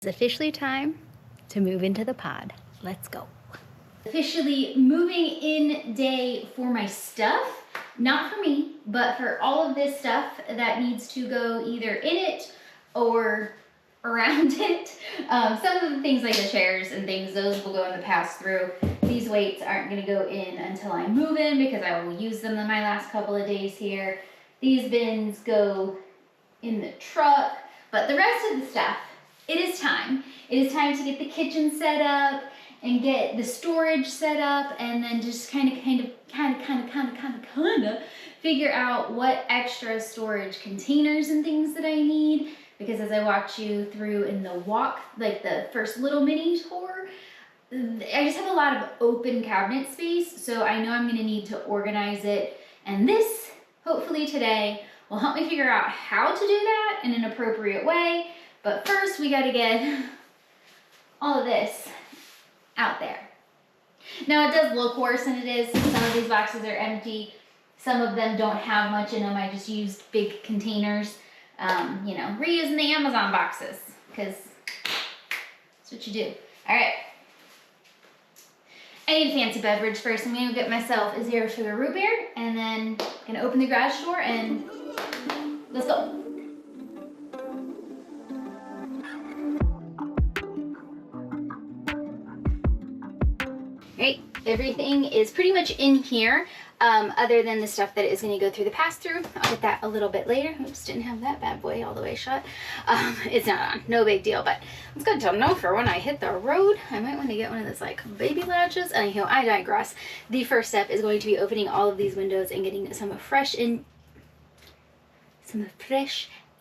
It's officially time to move into the pod. Let's go. Officially moving in day for my stuff. Not for me, but for all of this stuff that needs to go either in it or around it. Some of the things like the chairs and things, those will go in the pass-through. These weights aren't gonna go in until I move in because I will use them in my last couple of days here. These bins go in the truck, but the rest of the stuff, it is time. It is time to get the kitchen set up and get the storage set up, and then just kind of figure out what extra storage containers and things that I need. Because as I walked you through in the walk, like the first little mini tour, I just have a lot of open cabinet space, so I know I'm gonna need to organize it. And this, hopefully today, will help me figure out how to do that in an appropriate way. But first, we gotta get all of this out there. Now, it does look worse than it is. Some of these boxes are empty. Some of them don't have much in them. I just used big containers. You know, reusing the Amazon boxes, because that's what you do. All right. I need a fancy beverage first. I'm gonna get myself a 0 sugar root beer, and then I'm gonna open the garage door and let's go. Right, everything is pretty much in here, other than the stuff that is going to go through the pass-through. I'll get that a little bit later. Oops, didn't have that bad boy all the way shut. It's not on, no big deal, but it's good to know for when I hit the road. I might want to get one of those like baby latches. Anyhow, I digress. The first step is going to be opening all of these windows and getting some fresh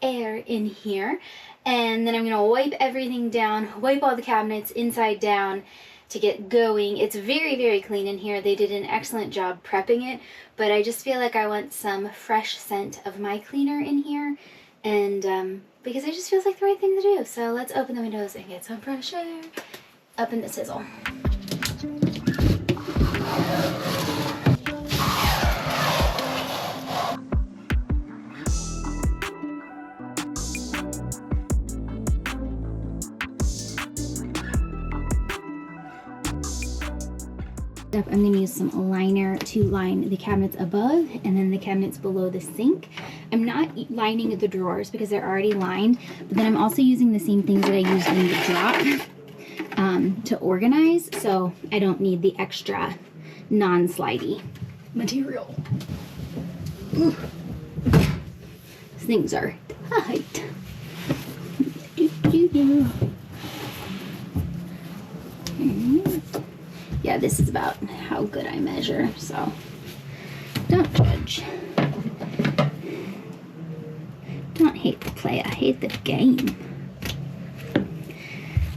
air in here. And then I'm going to wipe everything down, wipe all the cabinets inside down, to get going. It's very, very clean in here. They did an excellent job prepping it, but I just feel like I want some fresh scent of my cleaner in here, and because it just feels like the right thing to do. So let's open the windows and get some fresh air up in the sizzle. I'm going to use some liner to line the cabinets above and then the cabinets below the sink. I'm not lining the drawers because they're already lined, but then I'm also using the same things that I used in the drop to organize, so I don't need the extra non-slidey material. Ooh. These things are tight. Yeah, this is about how good I measure, so don't judge. Don't hate the play, I hate the game.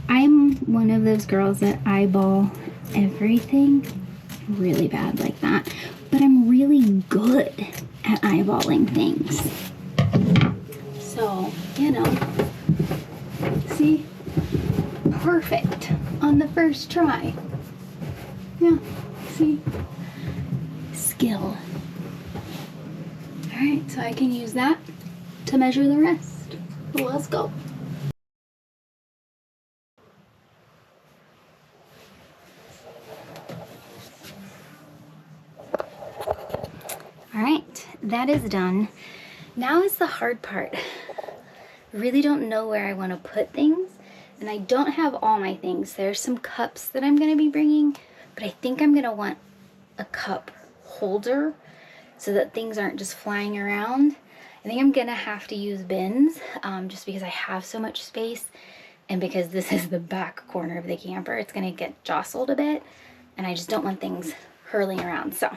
I'm one of those girls that eyeball everything really bad like that, but I'm really good at eyeballing things. So, you know, see? Perfect on the first try. Yeah, see? Skill. Alright, so I can use that to measure the rest. Well, let's go. Alright, that is done. Now is the hard part. I really don't know where I want to put things, and I don't have all my things. There's some cups that I'm going to be bringing, but I think I'm gonna want a cup holder so that things aren't just flying around. I think I'm gonna have to use bins just because I have so much space, and because this is the back corner of the camper, it's gonna get jostled a bit, and I just don't want things hurling around. So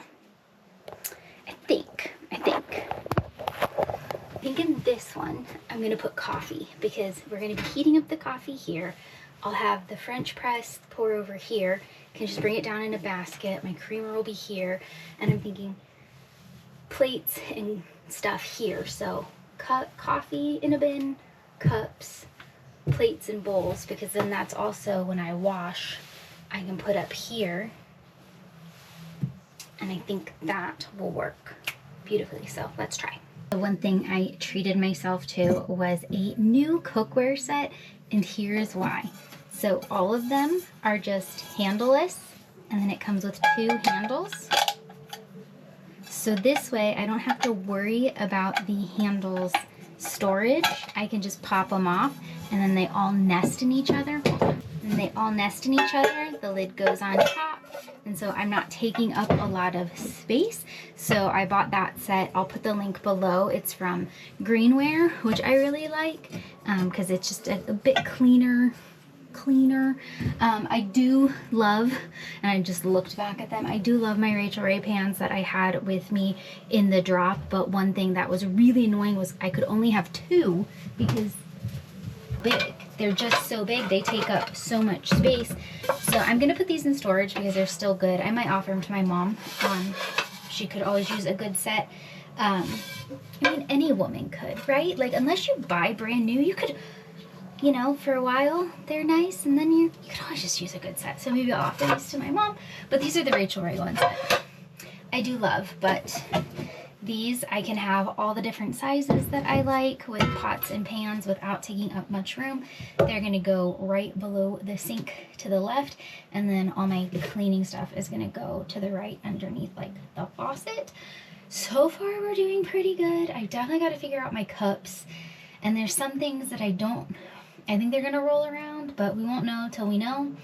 I think in this one, I'm gonna put coffee because we're gonna be heating up the coffee here. I'll have the French press pour over here. Can just bring it down in a basket. My creamer will be here, and I'm thinking plates and stuff here. So coffee in a bin, cups, plates and bowls, because then that's also when I wash, I can put up here, and I think that will work beautifully. So let's try. The one thing I treated myself to was a new cookware set And here's why. So all of them are just handleless, and then it comes with 2 handles. So this way I don't have to worry about the handles storage. I can just pop them off, and then they all nest in each other. And they all nest in each other. The lid goes on top, and so I'm not taking up a lot of space. So I bought that set. I'll put the link below. It's from Greenware, which I really like because it's just a bit cleaner. I do love, and I just looked back at them, I do love my Rachel Ray pans that I had with me in the drop, but one thing that was really annoying was I could only have 2 because big. They're just so big, they take up so much space. So I'm gonna put these in storage because they're still good. I might offer them to my mom. She could always use a good set. I mean, any woman could, right? Like, unless you buy brand new, you could, you know, for a while, they're nice, and then you could always just use a good set. So maybe I'll offer these to my mom. But these are the Rachel Ray ones that I do love. But these, I can have all the different sizes that I like with pots and pans without taking up much room. They're gonna go right below the sink to the left, and then all my cleaning stuff is gonna go to the right underneath like the faucet. So far we're doing pretty good. I definitely gotta figure out my cups, and there's some things that I think they're gonna roll around, but we won't know till we know.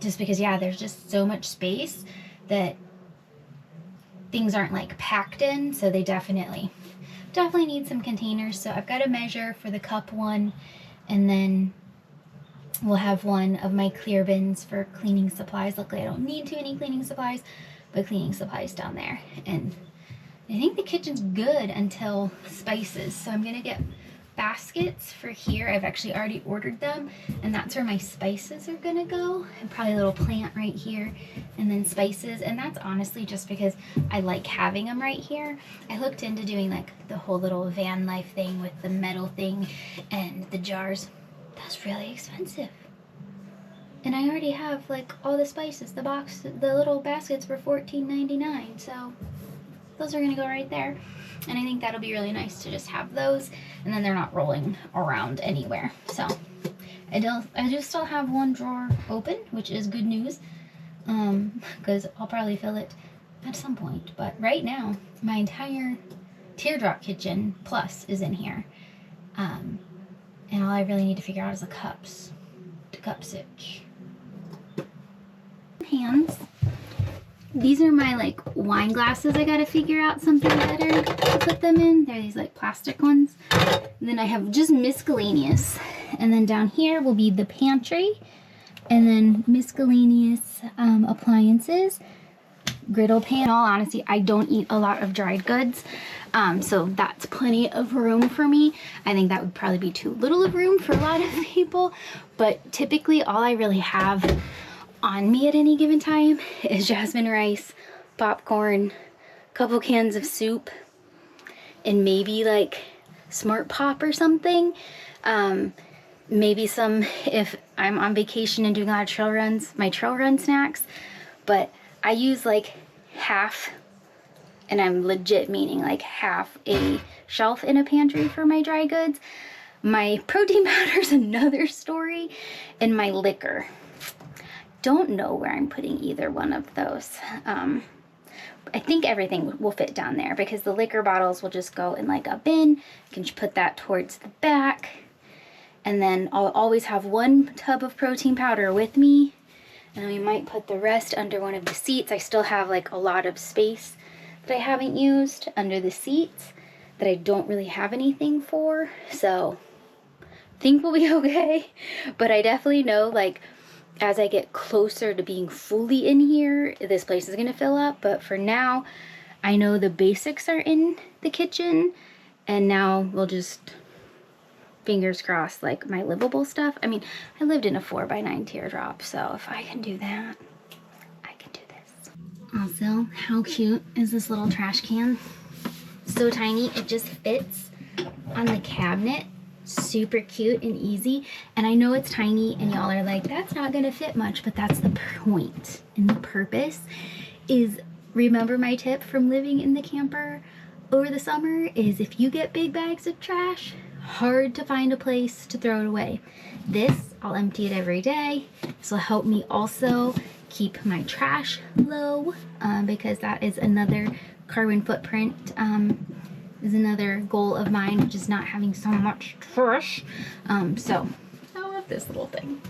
Just because, yeah, there's just so much space that things aren't like packed in, so they definitely need some containers. So I've got to measure for the cup one, and then we'll have one of my clear bins for cleaning supplies. Luckily I don't need too many cleaning supplies, but cleaning supplies down there. And I think the kitchen's good until spices, so I'm gonna get baskets for here. I've actually already ordered them, and that's where my spices are gonna go, and probably a little plant right here, and then spices. And that's honestly just because I like having them right here. I looked into doing like the whole little van life thing with the metal thing and the jars. That's really expensive, and I already have like all the spices. The little baskets were $14.99, so those are gonna go right there. And I think that'll be really nice to just have those, and then they're not rolling around anywhere. So I do still have one drawer open, which is good news, because I'll probably fill it at some point. But right now, my entire teardrop kitchen plus is in here, and all I really need to figure out is the cups, the cup stitch. Hands. These are my like wine glasses. I gotta figure out something better to put them in. They're these like plastic ones. And then I have just miscellaneous. And then down here will be the pantry. And then miscellaneous appliances. Griddle pan. In all honesty, I don't eat a lot of dried goods. So that's plenty of room for me. I think that would probably be too little of room for a lot of people. But typically all I really have on me at any given time is jasmine rice, popcorn, a couple cans of soup, and maybe like Smart Pop or something. Maybe some, if I'm on vacation and doing a lot of trail runs, my trail run snacks. But I use like half, and I'm legit meaning like half a shelf in a pantry for my dry goods. My protein powder's another story, and my liquor. Don't know where I'm putting either one of those. I think everything will fit down there because the liquor bottles will just go in like a bin. You can just put that towards the back. And then I'll always have one tub of protein powder with me. And then we might put the rest under one of the seats. I still have like a lot of space that I haven't used under the seats that I don't really have anything for. So I think we'll be okay. But I definitely know like as I get closer to being fully in here, this place is gonna fill up. But for now, I know the basics are in the kitchen, and now we'll just, fingers crossed, like my livable stuff. I mean, I lived in a 4x9 teardrop, so if I can do that, I can do this. Also, how cute is this little trash can? So tiny, it just fits on the cabinet. Super cute and easy. And I know it's tiny and y'all are like, that's not gonna fit much, but that's the point. And the purpose is, remember my tip from living in the camper over the summer is if you get big bags of trash, hard to find a place to throw it away. This, I'll empty it every day. This will help me also keep my trash low, because that is another carbon footprint, is another goal of mine, which is not having so much trash. So I love this little thing.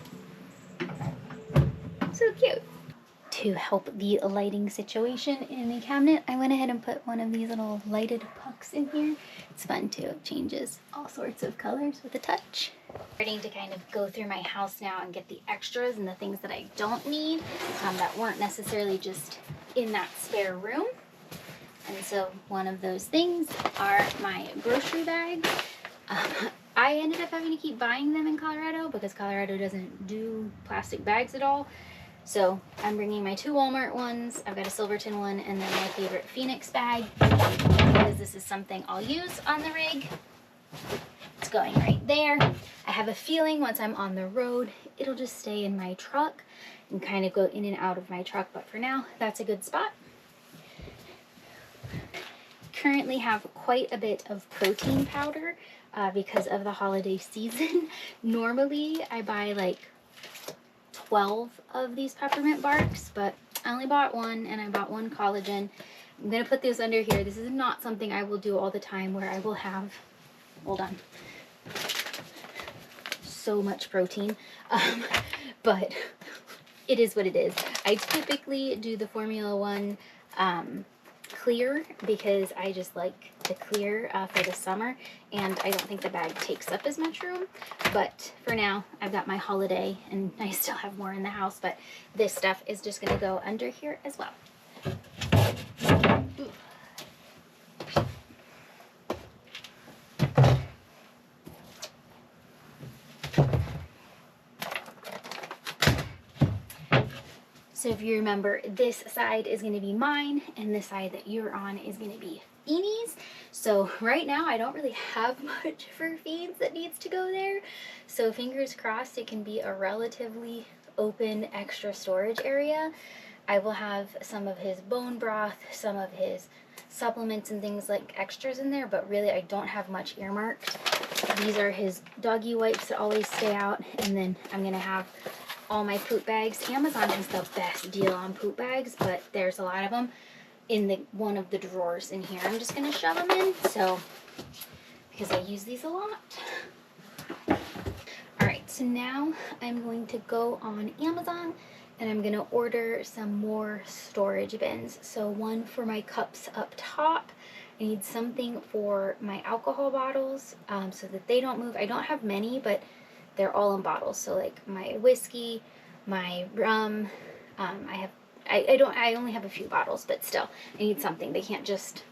So cute. To help the lighting situation in the cabinet, I went ahead and put one of these little lighted pucks in here. It's fun too. It changes all sorts of colors with a touch. Starting to kind of go through my house now and get the extras and the things that I don't need, that weren't necessarily just in that spare room. And so one of those things are my grocery bags. I ended up having to keep buying them in Colorado because Colorado doesn't do plastic bags at all. So I'm bringing my 2 Walmart ones. I've got a Silverton one and then my favorite Phoenix bag, because this is something I'll use on the rig. It's going right there. I have a feeling once I'm on the road, it'll just stay in my truck and kind of go in and out of my truck. But for now, that's a good spot. Currently have quite a bit of protein powder because of the holiday season. Normally I buy like 12 of these peppermint barks, but I only bought one, and I bought 1 collagen. I'm gonna put this under here. This is not something I will do all the time, where I will have, hold on, so much protein, but it is what it is. I typically do the Formula 1 clear because I just like the clear for the summer, and I don't think the bag takes up as much room. But for now, I've got my holiday, and I still have more in the house, but this stuff is just going to go under here as well. Ooh. So if you remember, this side is going to be mine, and this side that you're on is going to be Feeney's. So right now I don't really have much for Fiends that needs to go there. So fingers crossed it can be a relatively open extra storage area. I will have some of his bone broth, some of his supplements and things like extras in there, but really I don't have much earmarked. These are his doggy wipes that always stay out, and then I'm going to have all my poop bags. Amazon has the best deal on poop bags, but there's a lot of them in one of the drawers in here. I'm just going to shove them in, so, because I use these a lot. Alright, so now I'm going to go on Amazon and I'm going to order some more storage bins. So one for my cups up top. I need something for my alcohol bottles, so that they don't move. I don't have many, but they're all in bottles. So like my whiskey, my rum, I only have a few bottles, but still, I need something. They can't just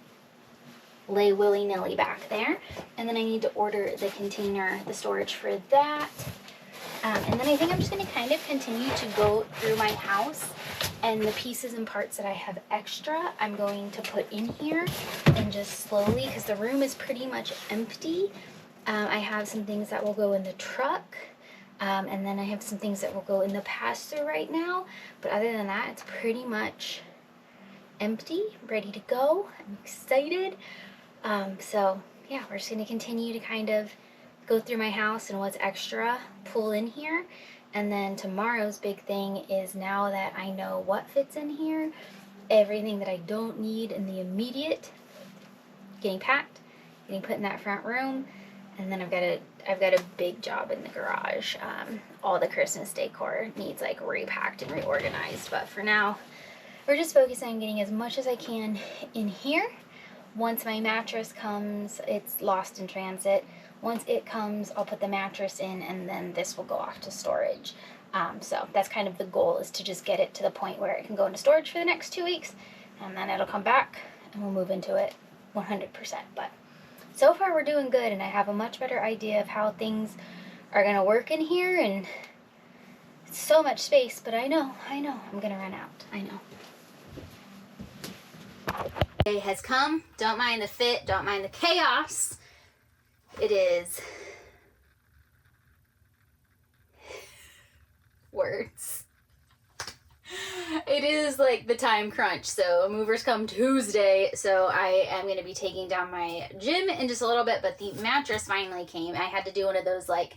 lay willy-nilly back there. And then I need to order the container, the storage for that. And then I think I'm just going to kind of continue to go through my house, and the pieces and parts that I have extra, I'm going to put in here and just slowly, because the room is pretty much empty. I have some things that will go in the truck, and then I have some things that will go in the pass-through right now. But other than that, it's pretty much empty, ready to go. I'm excited. So yeah, we're just going to continue to kind of go through my house and what's extra, pull in here. And then tomorrow's big thing is, now that I know what fits in here, everything that I don't need in the immediate, getting packed, getting put in that front room. And then I've got a big job in the garage. All the Christmas decor needs like repacked and reorganized. But for now, we're just focusing on getting as much as I can in here. Once my mattress comes, it's lost in transit. Once it comes, I'll put the mattress in, and then this will go off to storage. So that's kind of the goal, is to just get it to the point where it can go into storage for the next 2 weeks, and then it'll come back and we'll move into it 100%. But so far we're doing good, and I have a much better idea of how things are going to work in here, and it's so much space, but I know, I'm going to run out. I know. Day has come. Don't mind the fit, don't mind the chaos. It is words. It is like the time crunch. So movers come Tuesday. So I am going to be taking down my gym in just a little bit, but the mattress finally came. I had to do one of those like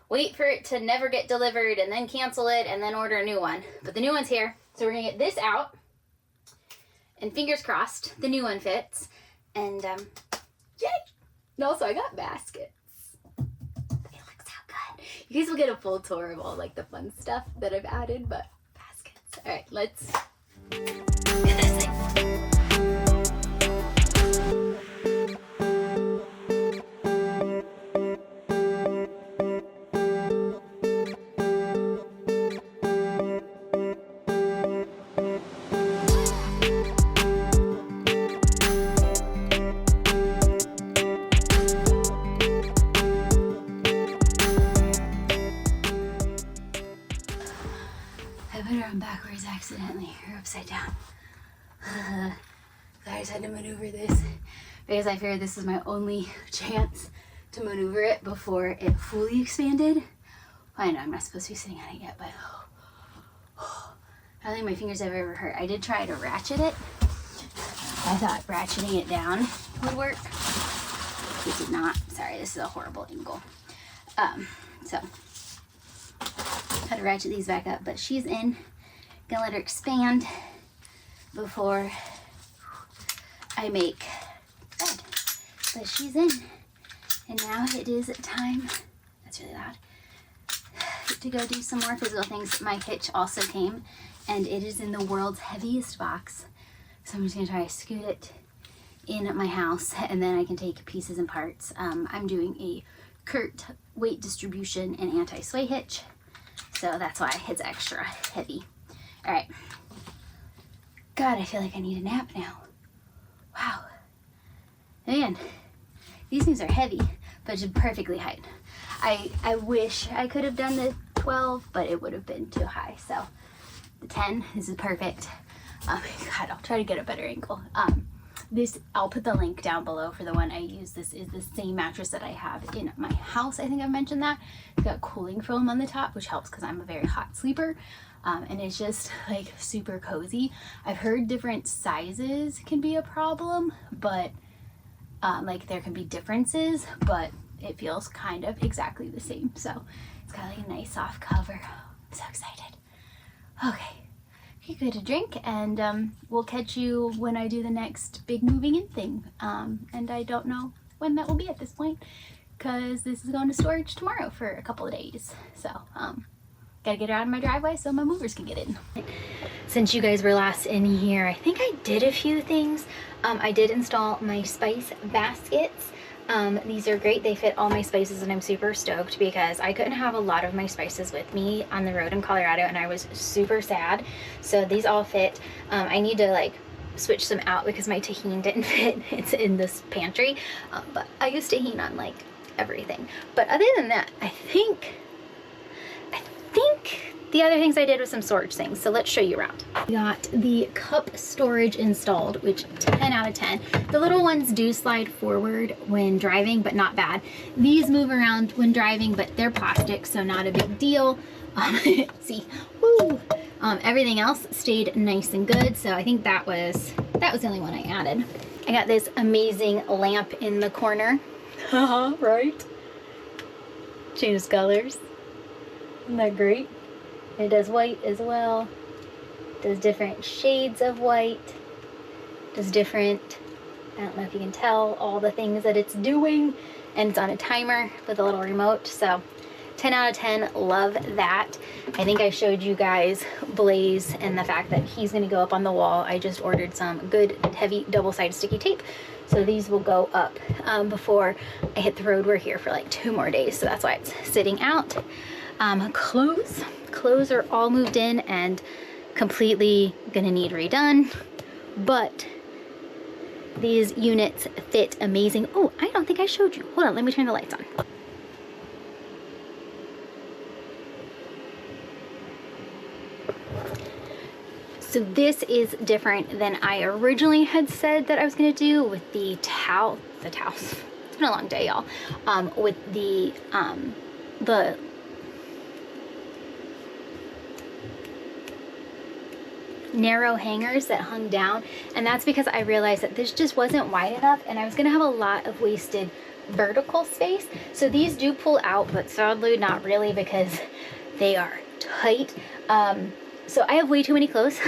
wait for it to never get delivered and then cancel it and then order a new one. But the new one's here. So we're going to get this out and fingers crossed the new one fits. And yay! And also I got baskets. It looks so good. You guys will get a full tour of all like the fun stuff that I've added, but baskets. All right, let's get this thing. I put her on backwards accidentally, or upside down. I just had to maneuver this because I figured this was my only chance to maneuver it before it fully expanded. I know I'm not supposed to be sitting on it yet, but I don't think my fingers have ever hurt. I did try to ratchet it. I thought ratcheting it down would work. It did not. Sorry, this is a horrible angle. So had to ratchet these back up, but she's in. Gonna let her expand before I make bed. But she's in, and now it is time. That's really loud. To go do some more physical things. My hitch also came, and it is in the world's heaviest box. So I'm just gonna try to scoot it in my house, and then I can take pieces and parts. I'm doing a Kurt weight distribution and anti-sway hitch. So that's why it's extra heavy. All right. God, I feel like I need a nap now. Wow. Man, these things are heavy, but just perfectly height. I wish I could have done the 12, but it would have been too high. So the 10, this is perfect. God, I'll try to get a better angle. This, I'll put the link down below for the one I use. This is the same mattress that I have in my house. I think I've mentioned that. It's got cooling foam on the top, which helps because I'm a very hot sleeper. And it's just like super cozy. I've heard different sizes can be a problem, but like there can be differences, but it feels kind of exactly the same. So it's got like a nice soft cover. I'm so excited. Okay. Good to drink, and we'll catch you when I do the next big moving in thing. And I don't know when that will be at this point because this is going to storage tomorrow for a couple of days. So gotta get it out of my driveway so my movers can get in. Since you guys were last in here, I think I did a few things. I did install my spice baskets. These are great. They fit all my spices, and I'm super stoked because I couldn't have a lot of my spices with me on the road in Colorado, and I was super sad. So these all fit. I need to like switch some out because my tahini didn't fit. It's in this pantry, but I use tahini on like everything. But other than that, I think the other things I did was some storage things. So let's show you around. We got the cup storage installed, which 10 out of 10. The little ones do slide forward when driving, but not bad. These move around when driving, but they're plastic, so not a big deal. See, woo! Everything else stayed nice and good. So I think that was the only one I added. I got this amazing lamp in the corner. Right? Changes colors. Isn't that great? It does white as well. Does different shades of white. Does different, I don't know if you can tell all the things that it's doing. And it's on a timer with a little remote. So 10 out of 10, love that. I think I showed you guys Blaze and the fact that he's gonna go up on the wall. I just ordered some good heavy double-sided sticky tape. So these will go up before I hit the road. We're here for like 2 more days. So that's why it's sitting out. Clothes are all moved in and completely gonna need redone, but these units fit amazing. Oh, I don't think I showed you. Hold on, let me turn the lights on. So this is different than I originally had said that I was gonna do with the towels. It's been a long day, y'all. With the narrow hangers that hung down, and that's because I realized that this just wasn't wide enough and I was gonna have a lot of wasted vertical space. So these do pull out, but sadly not really because they are tight. So I have way too many clothes.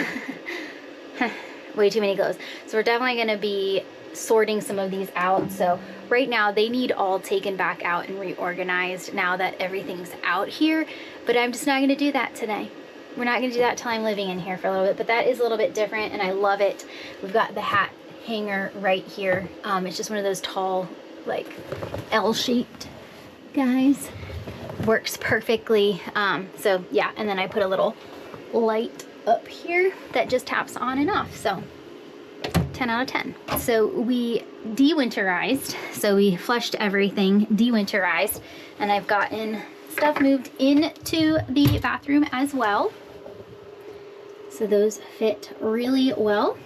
Way too many clothes. So we're definitely gonna be sorting some of these out. So right now they need all taken back out and reorganized now that everything's out here, but I'm just not gonna do that today. We're not gonna do that till I'm living in here for a little bit, but that is a little bit different and I love it. We've got the hat hanger right here. It's just one of those tall, like L-shaped guys. Works perfectly. So yeah, and then I put a little light up here that just taps on and off. So 10 out of 10. So we de-winterized. So we flushed everything, de-winterized, and I've gotten stuff moved into the bathroom as well. So those fit really well.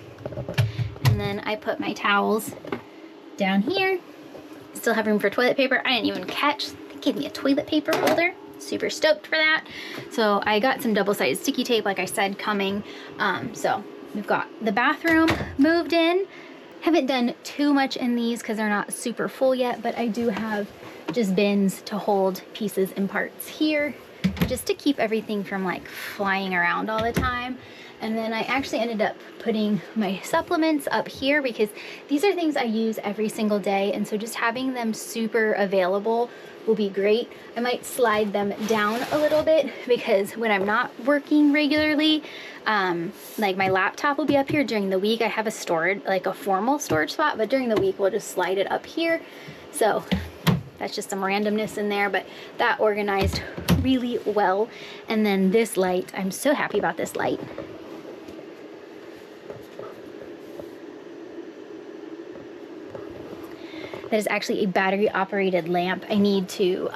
And then I put my towels down here. Still have room for toilet paper. I didn't even catch, they gave me a toilet paper holder. Super stoked for that. So I got some double-sided sticky tape, like I said, coming. So we've got the bathroom moved in. Haven't done too much in these because they're not super full yet, but I do have just bins to hold pieces and parts here just to keep everything from like flying around all the time. And then I actually ended up putting my supplements up here because these are things I use every single day, and so just having them super available will be great. I might slide them down a little bit because when I'm not working regularly, like my laptop will be up here. During the week I have a storage, like a formal storage spot, but during the week we'll just slide it up here. So that's just some randomness in there, but that organized really well. And then this light, I'm so happy about this light. That is actually a battery operated lamp. I need to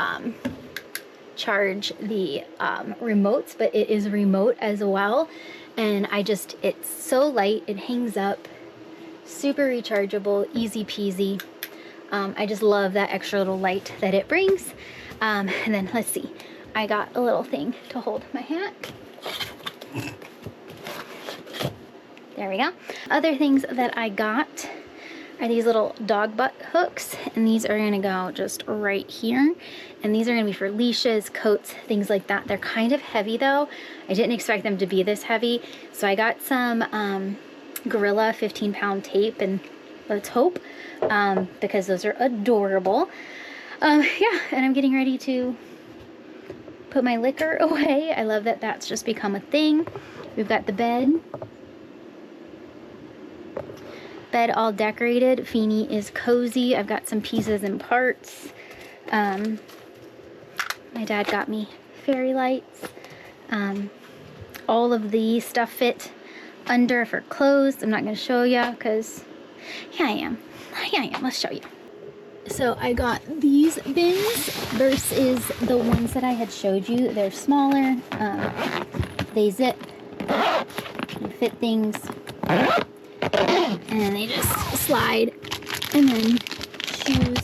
charge the remotes, but it is remote as well. And it's so light, it hangs up, super rechargeable, easy peasy. I just love that extra little light that it brings. And then let's see, I got a little thing to hold my hat. There we go. Other things that I got are these little dog butt hooks, and these are gonna go just right here, and these are gonna be for leashes, coats, things like that. They're kind of heavy though. I didn't expect them to be this heavy, so I got some Gorilla 15-pound tape, and let's hope, because those are adorable. Yeah, and I'm getting ready to put my liquor away. I love that that's just become a thing. We've got the bed all decorated. Feeny is cozy. I've got some pieces and parts. My dad got me fairy lights. All of the stuff fit under for clothes. I'm not going to show you because here I am. Let's show you. So I got these bins versus the ones that I had showed you. They're smaller. They zip and fit things. And they just slide, and then shoes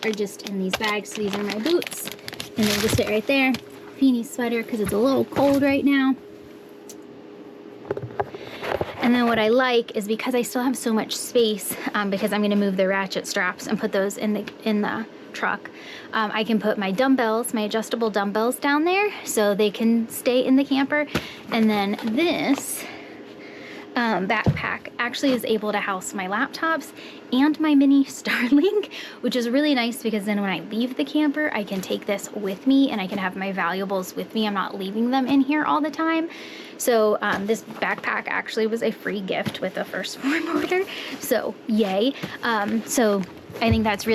are just in these bags. So these are my boots, and they just fit right there. Feeny's sweater because it's a little cold right now. And then what I like is because I still have so much space, because I'm going to move the ratchet straps and put those in the truck. I can put my dumbbells, my adjustable dumbbells down there, so they can stay in the camper. And then this backpack actually is able to house my laptops and my mini Starlink, which is really nice because then when I leave the camper, I can take this with me and I can have my valuables with me. I'm not leaving them in here all the time. So this backpack actually was a free gift with the first form order, so yay. So I think that's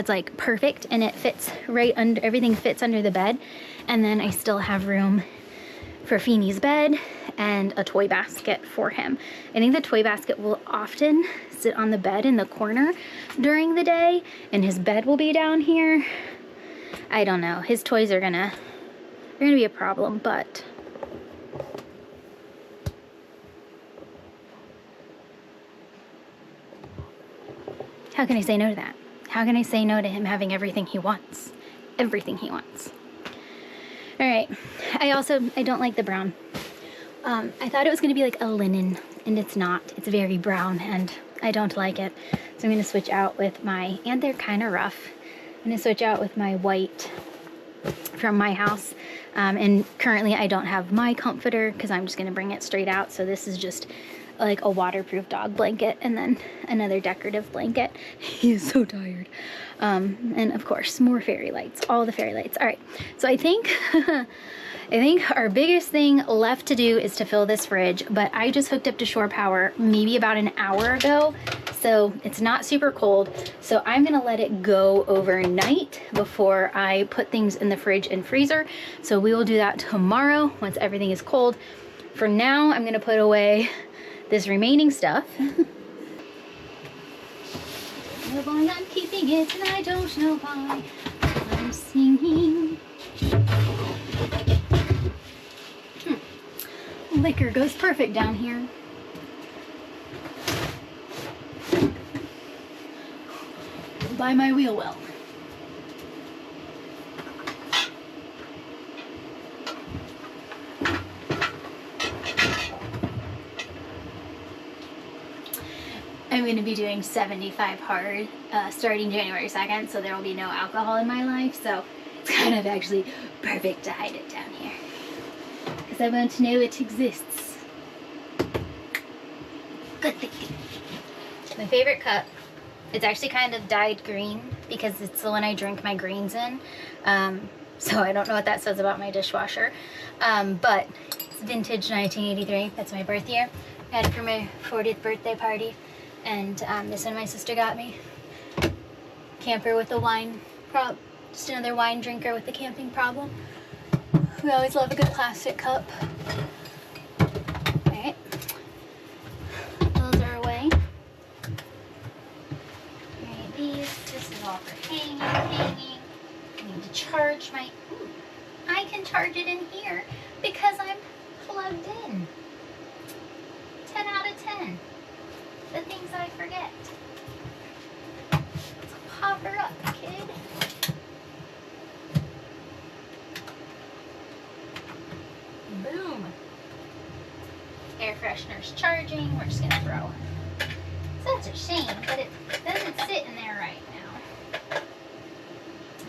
like perfect, and it fits right under, everything fits under the bed. And then I still have room for Feeny's bed and a toy basket for him. I think the toy basket will often sit on the bed in the corner during the day, and his bed will be down here. I don't know. His toys are gonna be a problem, but how can I say no to that? How can I say no to him having everything he wants? Everything he wants. All right. I don't like the brown. I thought it was gonna be like a linen, and it's not. It's very brown, and I don't like it. So I'm gonna switch out with my, and they're kind of rough. I'm gonna switch out with my white from my house. And currently I don't have my comforter because I'm just gonna bring it straight out. So this is just like a waterproof dog blanket, and then another decorative blanket. He is so tired. And of course, more fairy lights, all the fairy lights. All right, so I think I think our biggest thing left to do is to fill this fridge, but I just hooked up to shore power maybe about an hour ago, so it's not super cold. So I'm gonna let it go overnight before I put things in the fridge and freezer. So we will do that tomorrow once everything is cold. For now, I'm gonna put away this remaining stuff. Know why I'm keeping it, and I don't know why I'm singing. Liquor goes perfect down here. By my wheel well. I'm going to be doing 75 hard starting January 2nd, so there will be no alcohol in my life, so it's kind of actually perfect to hide it down here. Because I want to know it exists. Good thinking. My favorite cup, it's actually kind of dyed green because it's the one I drink my greens in. So I don't know what that says about my dishwasher. But it's vintage 1983. That's my birth year. I had it for my 40th birthday party. And this one my sister got me. Camper with a wine prop. Just another wine drinker with a camping problem. We always love a good plastic cup. Alright. Those are away. Alright, this is all for hanging. I need to charge my... Ooh, I can charge it in here because I'm plugged in. 10 out of 10. The things I forget. Let's pop her up, kid. Boom. Air freshener's charging. We're just gonna throw. Such a shame, but it doesn't sit in there right now.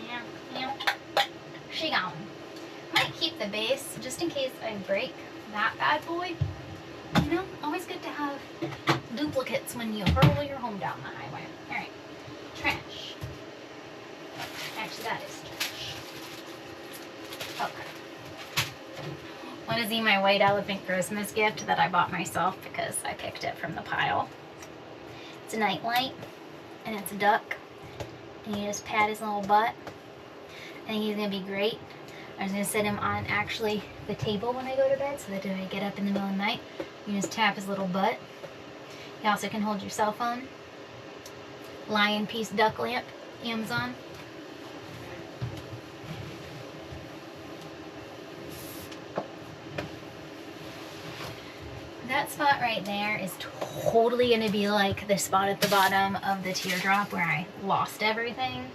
Yeah. She gone. Might keep the base just in case I break that bad boy. You know, always good to have duplicates when you hurl your home down the highway. Alright. Trash. Actually, that is trash. Okay. Want to see my white elephant Christmas gift that I bought myself because I picked it from the pile? It's a night light, and it's a duck, and you just pat his little butt. I think he's going to be great. I was going to set him on actually the table when I go to bed so that if I get up in the middle of the night, you just tap his little butt. You also can hold your cell phone. Lion Piece Duck Lamp, Amazon. That spot right there is totally going to be like the spot at the bottom of the teardrop where I lost everything.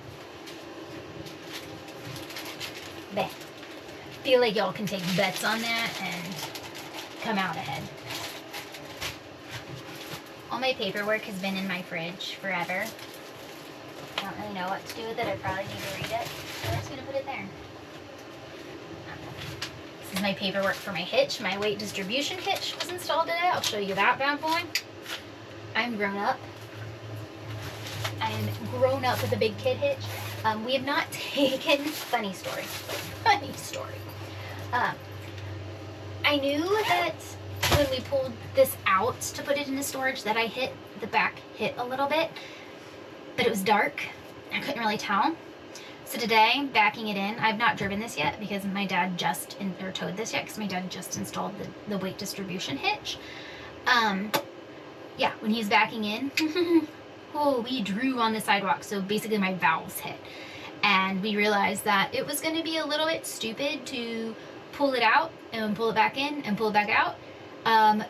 There. Feel like y'all can take bets on that and come out ahead. All my paperwork has been in my fridge forever. I don't really know what to do with it. I probably need to read it. So I'm just going to put it there. This is my paperwork for my hitch. My weight distribution hitch was installed today. I'll show you that bad boy. I'm grown up. I'm grown up with a big kid hitch. We have not taken... Funny story. Funny story. I knew that when we pulled this out to put it into storage that I hit, the back hit a little bit, but it was dark. I couldn't really tell. So today, backing it in, I've not driven this yet because my dad just, or towed this yet because my dad just installed the weight distribution hitch. Yeah, when he's backing in, oh, we drew on the sidewalk, so basically my valves hit. And we realized that it was going to be a little bit stupid to pull it out and pull it back in and pull it back out.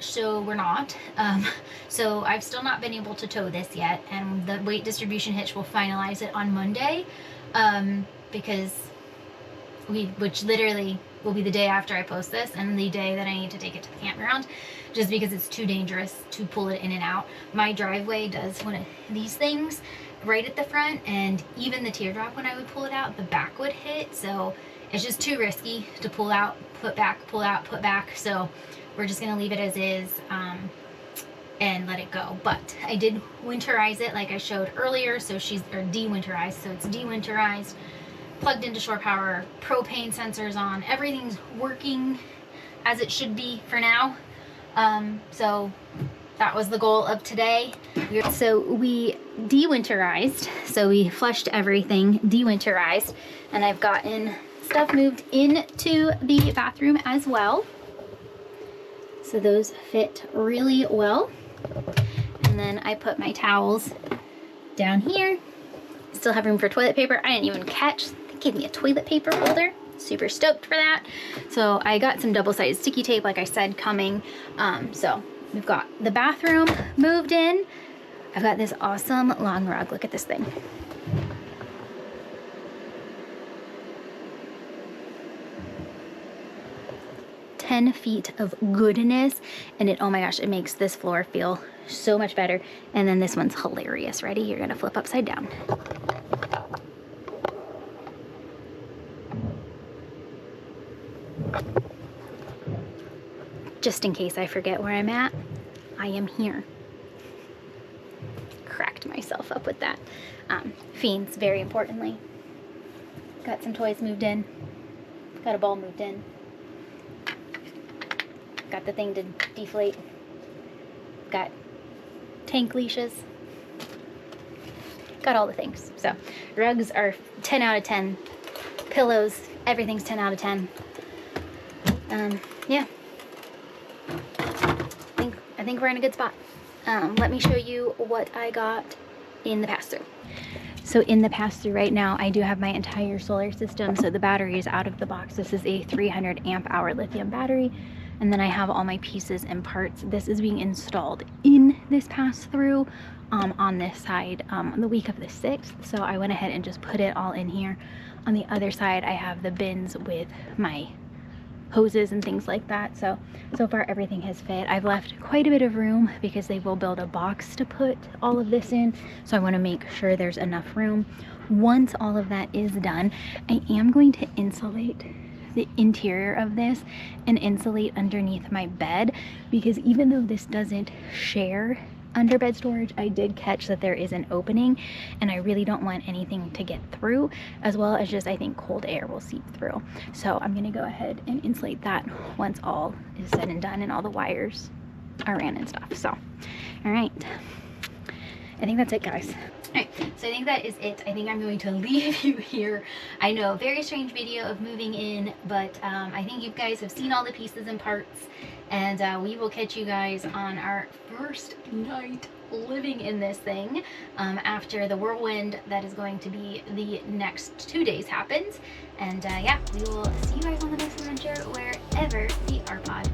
So we're not. So I've still not been able to tow this yet, and the weight distribution hitch will finalize it on Monday, because which literally will be the day after I post this and the day that I need to take it to the campground, just because it's too dangerous to pull it in and out. My driveway does one of these things right at the front, and even the teardrop, when I would pull it out, the back would hit, so it's just too risky to pull out, put back, pull out, put back. So we're just gonna leave it as is and let it go. But I did winterize it like I showed earlier, so de-winterized, so it's de-winterized, plugged into shore power, propane sensors on, everything's working as it should be for now. So that was the goal of today. So we de-winterized, so we flushed everything, de-winterized, and I've gotten stuff moved into the bathroom as well. So those fit really well. And then I put my towels down here. Still have room for toilet paper. I didn't even catch, they gave me a toilet paper holder. Super stoked for that. So I got some double-sided sticky tape, like I said, coming. So we've got the bathroom moved in. I've got this awesome long rug. Look at this thing. "10 feet of goodness," and it, oh my gosh, it makes this floor feel so much better. And then this one's hilarious. Ready? You're gonna flip upside down. Just in case I forget where I'm at, I am here. Cracked myself up with that. Fiends, very importantly. Got some toys moved in. Got a ball moved in. Got the thing to deflate. Got tank leashes. Got all the things. So rugs are 10 out of 10. Pillows, everything's 10 out of 10. Yeah. I think we're in a good spot. Let me show you what I got in the pass-through. So in the pass-through right now, I do have my entire solar system. So the battery is out of the box. This is a 300 amp hour lithium battery. And then I have all my pieces and parts. This is being installed in this pass-through on this side the week of the 6th. So I went ahead and just put it all in here. On the other side, I have the bins with my hoses and things like that. So far everything has fit. I've left quite a bit of room because they will build a box to put all of this in. So I want to make sure there's enough room. Once all of that is done, I am going to insulate the interior of this and insulate underneath my bed, because even though this doesn't share under bed storage, I did catch that there is an opening, and I really don't want anything to get through, as well as just I think cold air will seep through. So I'm gonna go ahead and insulate that once all is said and done and all the wires are ran and stuff. So all right, I think that's it, guys. Alright, so I think that is it. I think I'm going to leave you here. I know, very strange video of moving in, but I think you guys have seen all the pieces and parts, and we will catch you guys on our first night living in this thing after the whirlwind that is going to be the next 2 days happens. And yeah, we will see you guys on the next adventure wherever the RPod